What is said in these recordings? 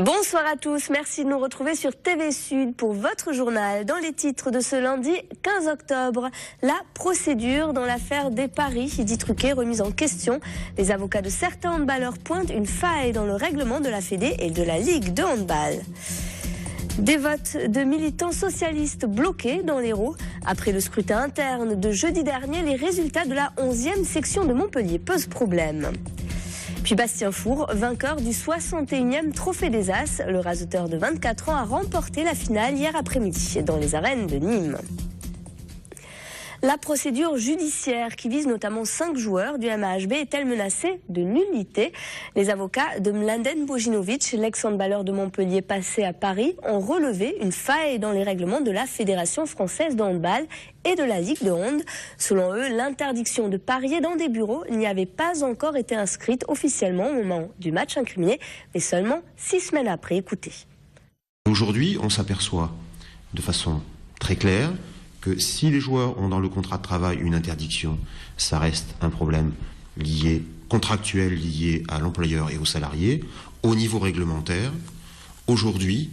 Bonsoir à tous, merci de nous retrouver sur TV Sud pour votre journal. Dans les titres de ce lundi 15 octobre, la procédure dans l'affaire des paris dits truqués remise en question. Les avocats de certains handballeurs pointent une faille dans le règlement de la Fédé et de la Ligue de handball. Des votes de militants socialistes bloqués dans l'Hérault. Après le scrutin interne de jeudi dernier, les résultats de la 11e section de Montpellier posent problème. Puis Bastien Four, vainqueur du 61e Trophée des As. Le raseteur de 24 ans a remporté la finale hier après-midi dans les arènes de Nîmes. La procédure judiciaire qui vise notamment 5 joueurs du MAHB est-elle menacée de nullité? Les avocats de Mladen Bojinovic, l'ex-handballeur de Montpellier passé à Paris, ont relevé une faille dans les règlements de la Fédération française de handball et de la Ligue de hand. Selon eux, l'interdiction de parier dans des bureaux n'y avait pas encore été inscrite officiellement au moment du match incriminé, mais seulement 6 semaines après. Écoutez. Aujourd'hui, on s'aperçoit de façon très claire que si les joueurs ont dans le contrat de travail une interdiction, ça reste un problème contractuel lié à l'employeur et aux salariés. Au niveau réglementaire, aujourd'hui,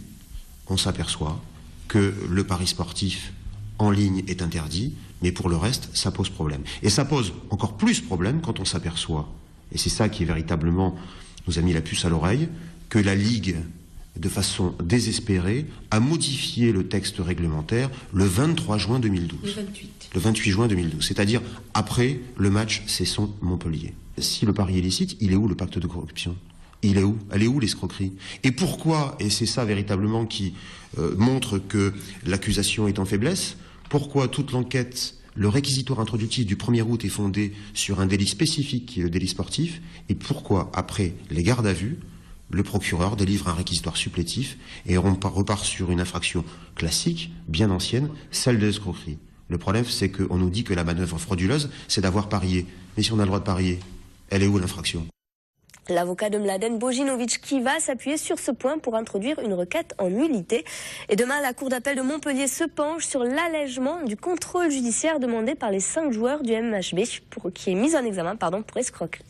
on s'aperçoit que le pari sportif en ligne est interdit, mais pour le reste, ça pose problème. Et ça pose encore plus problème quand on s'aperçoit, et c'est ça qui est véritablement nous a mis la puce à l'oreille, que la Ligue, de façon désespérée, a modifié le texte réglementaire le 23 juin 2012. Le 28 juin 2012, c'est-à-dire après le match Cesson-Montpellier. Si le pari est licite, il est où le pacte de corruption? Il est où? Elle est où l'escroquerie? Et pourquoi, et c'est ça véritablement qui montre que l'accusation est en faiblesse, pourquoi toute l'enquête, le réquisitoire introductif du 1er août est fondé sur un délit spécifique qui est le délit sportif, et pourquoi, après les gardes à vue, le procureur délivre un réquisitoire supplétif et on repart sur une infraction classique, bien ancienne, celle de l'escroquerie. Le problème, c'est qu'on nous dit que la manœuvre frauduleuse, c'est d'avoir parié. Mais si on a le droit de parier, elle est où l'infraction? L'avocat de Mladen Bojinovic qui va s'appuyer sur ce point pour introduire une requête en nullité. Et demain, la Cour d'appel de Montpellier se penche sur l'allègement du contrôle judiciaire demandé par les 5 joueurs du MHB qui est mis en examen pour escroquerie.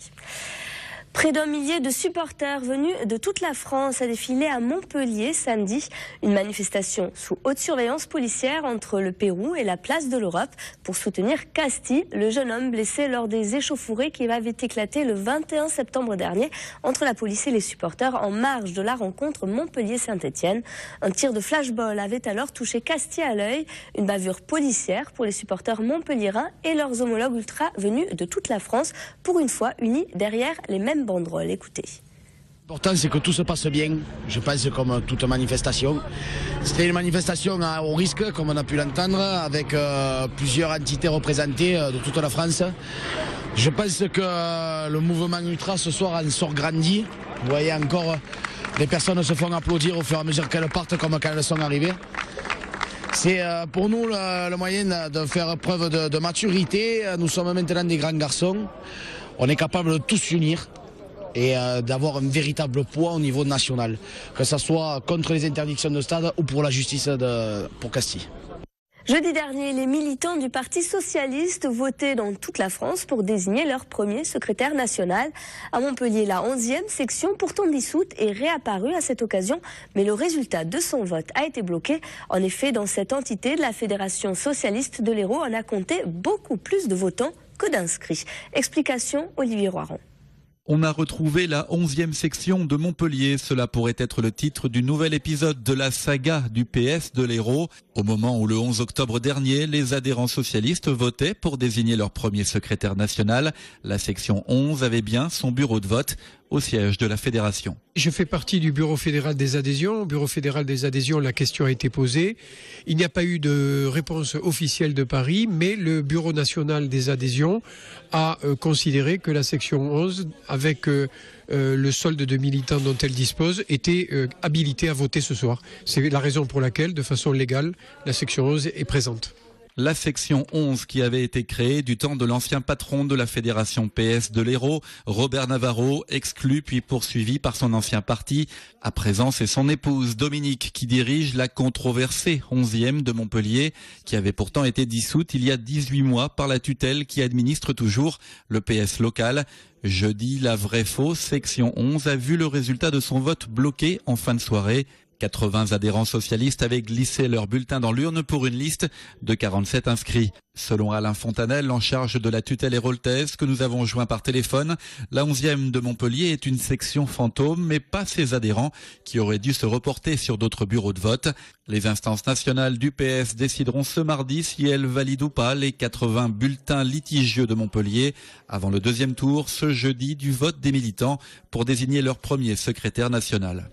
Près d'1 millier de supporters venus de toute la France a défilé à Montpellier samedi. Une manifestation sous haute surveillance policière entre le Pérou et la place de l'Europe pour soutenir Casti, le jeune homme blessé lors des échauffourées qui avaient éclaté le 21 septembre dernier entre la police et les supporters en marge de la rencontre Montpellier-Saint-Étienne. Un tir de flashball avait alors touché Casti à l'œil, une bavure policière pour les supporters montpelliérains et leurs homologues ultra venus de toute la France, pour une fois unis derrière les mêmes banderole. Écoutez. L'important, c'est que tout se passe bien, je pense, comme toute manifestation. C'était une manifestation à haut risque, comme on a pu l'entendre, avec plusieurs entités représentées de toute la France. Je pense que le mouvement ultra ce soir en sort grandi. Vous voyez encore, les personnes se font applaudir au fur et à mesure qu'elles partent, comme quand elles sont arrivées. C'est pour nous le moyen de faire preuve de maturité. Nous sommes maintenant des grands garçons. On est capable de tous s'unir et d'avoir un véritable poids au niveau national, que ce soit contre les interdictions de stade ou pour la justice pour Casti. Jeudi dernier, les militants du Parti socialiste votaient dans toute la France pour désigner leur premier secrétaire national. À Montpellier, la 11e section, pourtant dissoute, est réapparue à cette occasion, mais le résultat de son vote a été bloqué. En effet, dans cette entité de la Fédération socialiste de l'Hérault, on a compté beaucoup plus de votants que d'inscrits. Explication, Olivier Roiron. On a retrouvé la 11e section de Montpellier. Cela pourrait être le titre du nouvel épisode de la saga du PS de l'Hérault. Au moment où le 11 octobre dernier, les adhérents socialistes votaient pour désigner leur premier secrétaire national, la section 11 avait bien son bureau de vote au siège de la fédération. Je fais partie du bureau fédéral des adhésions. Au bureau fédéral des adhésions, la question a été posée. Il n'y a pas eu de réponse officielle de Paris, mais le bureau national des adhésions a considéré que la section 11, avec le solde de militants dont elle dispose, était habilitée à voter ce soir. C'est la raison pour laquelle, de façon légale, la section 11 est présente. La section 11 qui avait été créée du temps de l'ancien patron de la fédération PS de l'Hérault, Robert Navarro, exclu puis poursuivi par son ancien parti. À présent, c'est son épouse Dominique qui dirige la controversée 11e de Montpellier, qui avait pourtant été dissoute il y a 18 mois par la tutelle qui administre toujours le PS local. Jeudi, la vraie fausse section 11 a vu le résultat de son vote bloqué en fin de soirée. 80 adhérents socialistes avaient glissé leur bulletin dans l'urne pour une liste de 47 inscrits. Selon Alain Fontanel, en charge de la tutelle héroltaise que nous avons joint par téléphone, la 11e de Montpellier est une section fantôme, mais pas ses adhérents qui auraient dû se reporter sur d'autres bureaux de vote. Les instances nationales du PS décideront ce mardi si elles valident ou pas les 80 bulletins litigieux de Montpellier avant le deuxième tour ce jeudi du vote des militants pour désigner leur premier secrétaire national.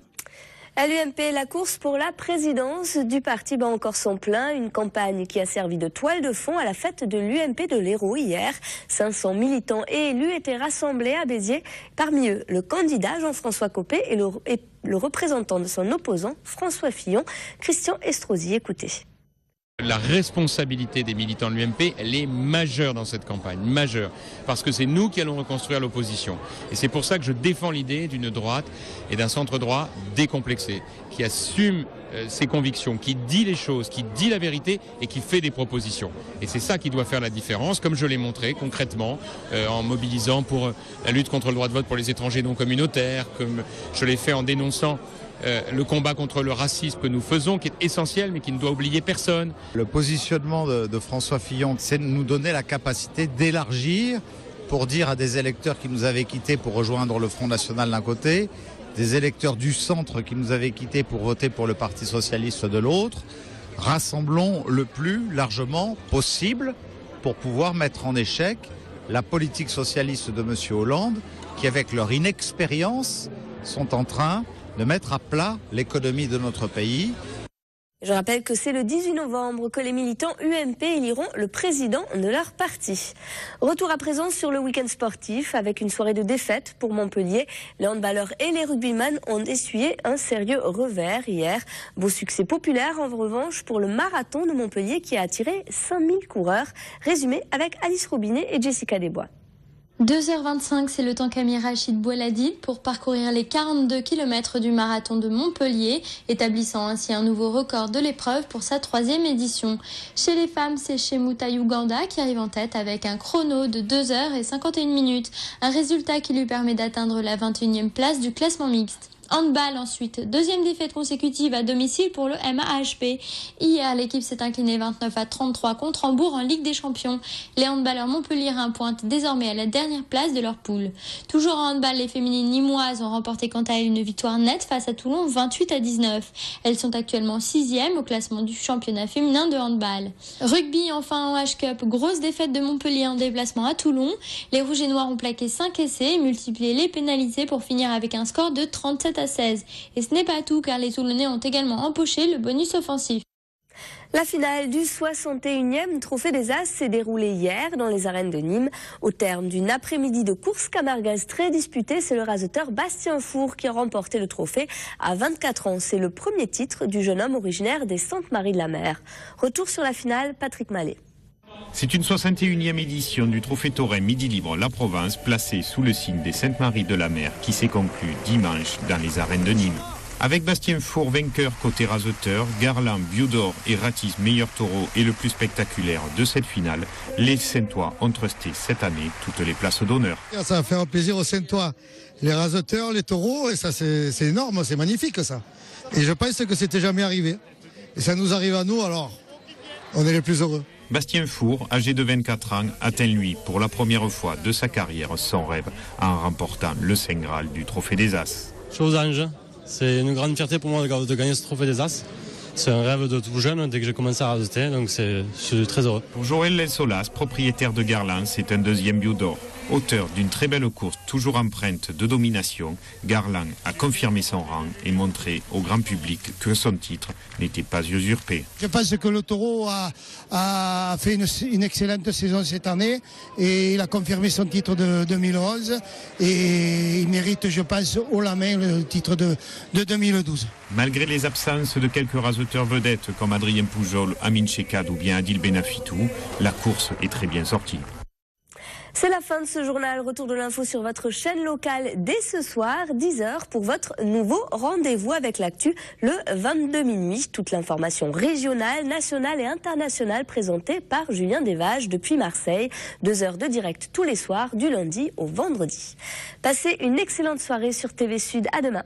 À l'UMP, la course pour la présidence du parti bat encore son plein. Une campagne qui a servi de toile de fond à la fête de l'UMP de l'Hérault hier. 500 militants et élus étaient rassemblés à Béziers. Parmi eux, le candidat Jean-François Copé et le représentant de son opposant, François Fillon. Christian Estrosi, écoutez. La responsabilité des militants de l'UMP, elle est majeure dans cette campagne, majeure, parce que c'est nous qui allons reconstruire l'opposition. Et c'est pour ça que je défends l'idée d'une droite et d'un centre-droit décomplexé, qui assume ses convictions, qui dit les choses, qui dit la vérité et qui fait des propositions. Et c'est ça qui doit faire la différence, comme je l'ai montré concrètement, en mobilisant pour la lutte contre le droit de vote pour les étrangers non communautaires, comme je l'ai fait en dénonçant le combat contre le racisme que nous faisons, qui est essentiel mais qui ne doit oublier personne. Le positionnement de François Fillon, c'est de nous donner la capacité d'élargir pour dire à des électeurs qui nous avaient quittés pour rejoindre le Front National d'un côté, des électeurs du centre qui nous avaient quittés pour voter pour le Parti Socialiste de l'autre, rassemblons le plus largement possible pour pouvoir mettre en échec la politique socialiste de M. Hollande qui, avec leur inexpérience, sont en train de mettre à plat l'économie de notre pays. Je rappelle que c'est le 18 novembre que les militants UMP éliront le président de leur parti. Retour à présent sur le week-end sportif avec une soirée de défaite pour Montpellier. Les handballeurs et les rugbyman ont essuyé un sérieux revers hier. Beau succès populaire en revanche pour le marathon de Montpellier qui a attiré 5000 coureurs. Résumé avec Alice Robinet et Jessica Desbois. 2h25, c'est le temps qu'a mis Rachid Boueladi pour parcourir les 42 km du marathon de Montpellier, établissant ainsi un nouveau record de l'épreuve pour sa 3e édition. Chez les femmes, c'est Chemuta Uganda qui arrive en tête avec un chrono de 2h51, un résultat qui lui permet d'atteindre la 21e place du classement mixte. Handball ensuite, 2e défaite consécutive à domicile pour le MAHP. Hier, l'équipe s'est inclinée 29-33 contre Hambourg en Ligue des Champions. Les handballeurs montpelliérains pointent désormais à la dernière place de leur poule. Toujours en handball, les féminines nîmoises ont remporté quant à elles une victoire nette face à Toulon 28-19. Elles sont actuellement 6e au classement du championnat féminin de handball. Rugby enfin en H-Cup, grosse défaite de Montpellier en déplacement à Toulon. Les Rouges et Noirs ont plaqué 5 essais et multiplié les pénalités pour finir avec un score de 37-16. Et ce n'est pas tout car les Toulonnais ont également empoché le bonus offensif. La finale du 61e Trophée des As s'est déroulée hier dans les arènes de Nîmes. Au terme d'une après-midi de course camarguaise très disputée, c'est le raseteur Bastien Four qui a remporté le trophée. À 24 ans, c'est le premier titre du jeune homme originaire des Saintes-Maries-de-la-Mer. Retour sur la finale, Patrick Mallet. C'est une 61e édition du Trophée Taurin Midi Libre La Provence, placée sous le signe des Saintes-Maries-de-la-Mer, qui s'est conclue dimanche dans les arènes de Nîmes. Avec Bastien Four vainqueur côté raseteur, Garland, Biodor et Ratis meilleur taureau et le plus spectaculaire de cette finale, les Saintois ont trusté cette année toutes les places d'honneur. Ça va faire plaisir aux Saintois, les raseteurs, les taureaux, et ça c'est énorme, c'est magnifique ça. Et je pense que c'était jamais arrivé. Et ça nous arrive à nous, alors on est les plus heureux. Bastien Four, âgé de 24 ans, atteint lui pour la première fois de sa carrière son rêve en remportant le Saint Graal du Trophée des As. Je suis aux anges, c'est une grande fierté pour moi de gagner ce Trophée des As. C'est un rêve de tout jeune dès que j'ai commencé à raseter, donc je suis très heureux. Pour Joël Lensolas, propriétaire de Garland, c'est un deuxième Biodor. Auteur d'une très belle course, toujours empreinte de domination, Garland a confirmé son rang et montré au grand public que son titre n'était pas usurpé. Je pense que le taureau a fait une excellente saison cette année et il a confirmé son titre de 2011 et il mérite, je pense, haut la main le titre de 2012. Malgré les absences de quelques raseteurs vedettes comme Adrien Pujol, Amin Chekad ou bien Adil Benafitou, la course est très bien sortie. C'est la fin de ce journal. Retour de l'info sur votre chaîne locale dès ce soir, 10h, pour votre nouveau rendez-vous avec l'actu le 22 minuit. Toute l'information régionale, nationale et internationale présentée par Julien Desvages depuis Marseille. 2 heures de direct tous les soirs, du lundi au vendredi. Passez une excellente soirée sur TV Sud. À demain.